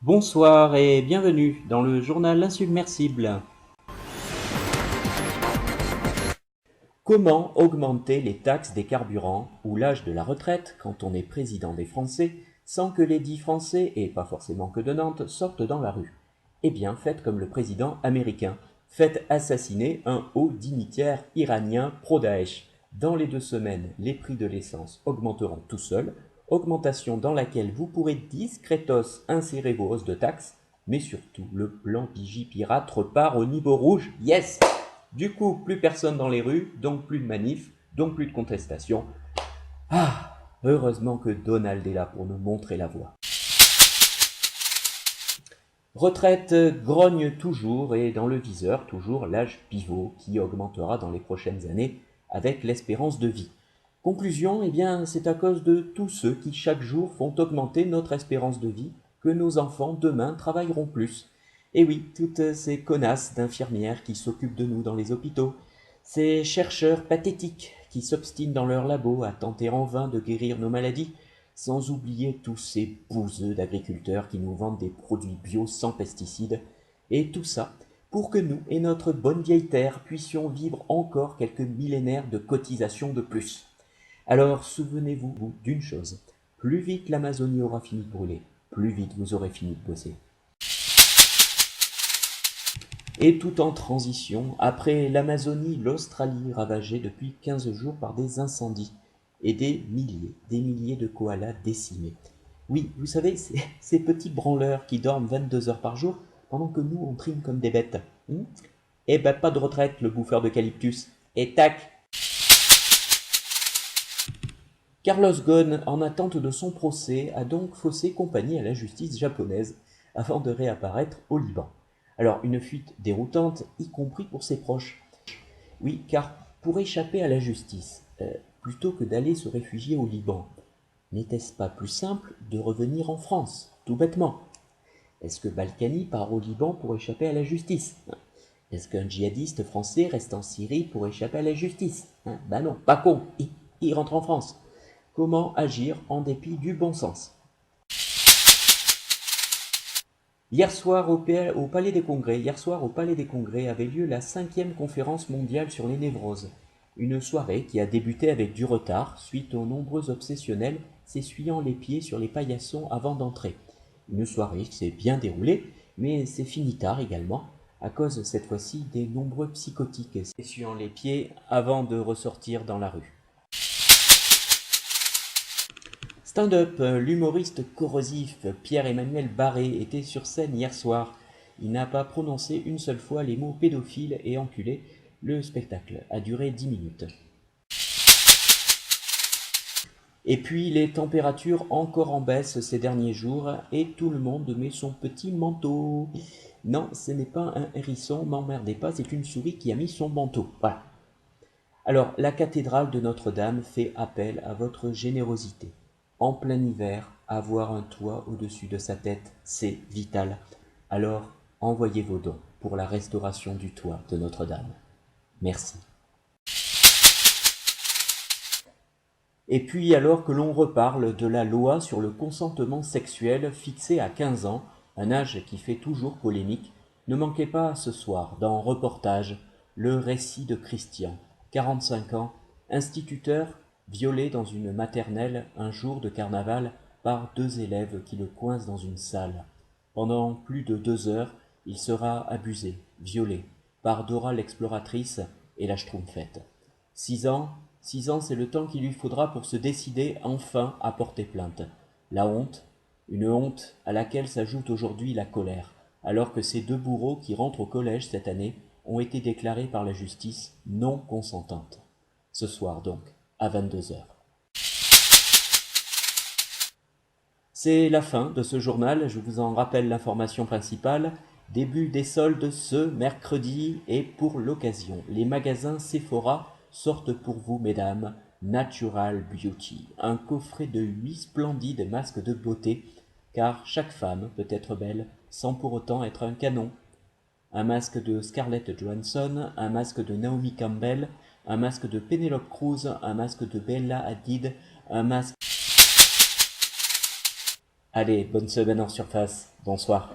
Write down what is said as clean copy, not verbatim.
Bonsoir et bienvenue dans le journal insubmersible. Comment augmenter les taxes des carburants ou l'âge de la retraite quand on est président des Français sans que les dits Français, et pas forcément que de Nantes, sortent dans la rue? Eh bien, faites comme le président américain. Faites assassiner un haut dignitaire iranien pro-Daesh. Dans les 2 semaines, les prix de l'essence augmenteront tout seuls, augmentation dans laquelle vous pourrez discretos insérer vos hausses de taxes, mais surtout le plan Vigipirate repart au niveau rouge. Yes! Du coup, plus personne dans les rues, donc plus de manifs, donc plus de contestation. Ah, heureusement que Donald est là pour nous montrer la voie. Retraite grogne toujours et dans le viseur toujours l'âge pivot qui augmentera dans les prochaines années avec l'espérance de vie. Conclusion, eh bien c'est à cause de tous ceux qui chaque jour font augmenter notre espérance de vie que nos enfants demain travailleront plus. Et oui, toutes ces connasses d'infirmières qui s'occupent de nous dans les hôpitaux, ces chercheurs pathétiques qui s'obstinent dans leurs labos à tenter en vain de guérir nos maladies, sans oublier tous ces bouseux d'agriculteurs qui nous vendent des produits bio sans pesticides, et tout ça pour que nous et notre bonne vieille terre puissions vivre encore quelques millénaires de cotisations de plus. Alors souvenez-vous d'une chose, plus vite l'Amazonie aura fini de brûler, plus vite vous aurez fini de bosser. Et tout en transition, après l'Amazonie, l'Australie ravagée depuis 15 jours par des incendies et des milliers de koalas décimés. Oui, vous savez, ces petits branleurs qui dorment 22 heures par jour pendant que nous on trime comme des bêtes. Eh ben pas de retraite le bouffeur d'eucalyptus. Et tac. Carlos Ghosn, en attente de son procès, a donc faussé compagnie à la justice japonaise avant de réapparaître au Liban. Alors une fuite déroutante, y compris pour ses proches. Oui, car pour échapper à la justice, plutôt que d'aller se réfugier au Liban, n'était-ce pas plus simple de revenir en France, tout bêtement? Est-ce que Balkany part au Liban pour échapper à la justice? Est-ce qu'un djihadiste français reste en Syrie pour échapper à la justice? Ben non, pas con, il rentre en France. Comment agir en dépit du bon sens? Hier soir au Palais des Congrès avait lieu la 5e conférence mondiale sur les névroses. Une soirée qui a débuté avec du retard suite aux nombreux obsessionnels s'essuyant les pieds sur les paillassons avant d'entrer. Une soirée qui s'est bien déroulée, mais c'est fini tard également, à cause cette fois-ci des nombreux psychotiques s'essuyant les pieds avant de ressortir dans la rue. Stand-up, l'humoriste corrosif Pierre-Emmanuel Barré était sur scène hier soir. Il n'a pas prononcé une seule fois les mots pédophile et enculé. Le spectacle a duré 10 minutes. Et puis les températures encore en baisse ces derniers jours et tout le monde met son petit manteau. Non, ce n'est pas un hérisson, m'emmerdez pas, c'est une souris qui a mis son manteau. Voilà. Alors, la cathédrale de Notre-Dame fait appel à votre générosité. En plein hiver, avoir un toit au-dessus de sa tête, c'est vital. Alors, envoyez vos dons pour la restauration du toit de Notre-Dame. Merci. Et puis, alors que l'on reparle de la loi sur le consentement sexuel fixée à 15 ans, un âge qui fait toujours polémique, ne manquez pas ce soir, dans Reportage, le récit de Christian, 45 ans, instituteur, violé dans une maternelle un jour de carnaval par 2 élèves qui le coincent dans une salle. Pendant plus de 2 heures, il sera abusé, violé, par Dora l'exploratrice et la Schtroumpfette. 6 ans, 6 ans, c'est le temps qu'il lui faudra pour se décider enfin à porter plainte. La honte, une honte à laquelle s'ajoute aujourd'hui la colère, alors que ces 2 bourreaux qui rentrent au collège cette année ont été déclarés par la justice non consentantes. Ce soir donc, à 22 heures. C'est la fin de ce journal, je vous en rappelle l'information principale. Début des soldes ce mercredi et pour l'occasion, les magasins Sephora sortent pour vous, mesdames, Natural Beauty, un coffret de 8 splendides masques de beauté, car chaque femme peut être belle sans pour autant être un canon. Un masque de Scarlett Johansson, un masque de Naomi Campbell, un masque de Penelope Cruz, un masque de Bella Hadid, un masque... Allez, bonne semaine en surface. Bonsoir.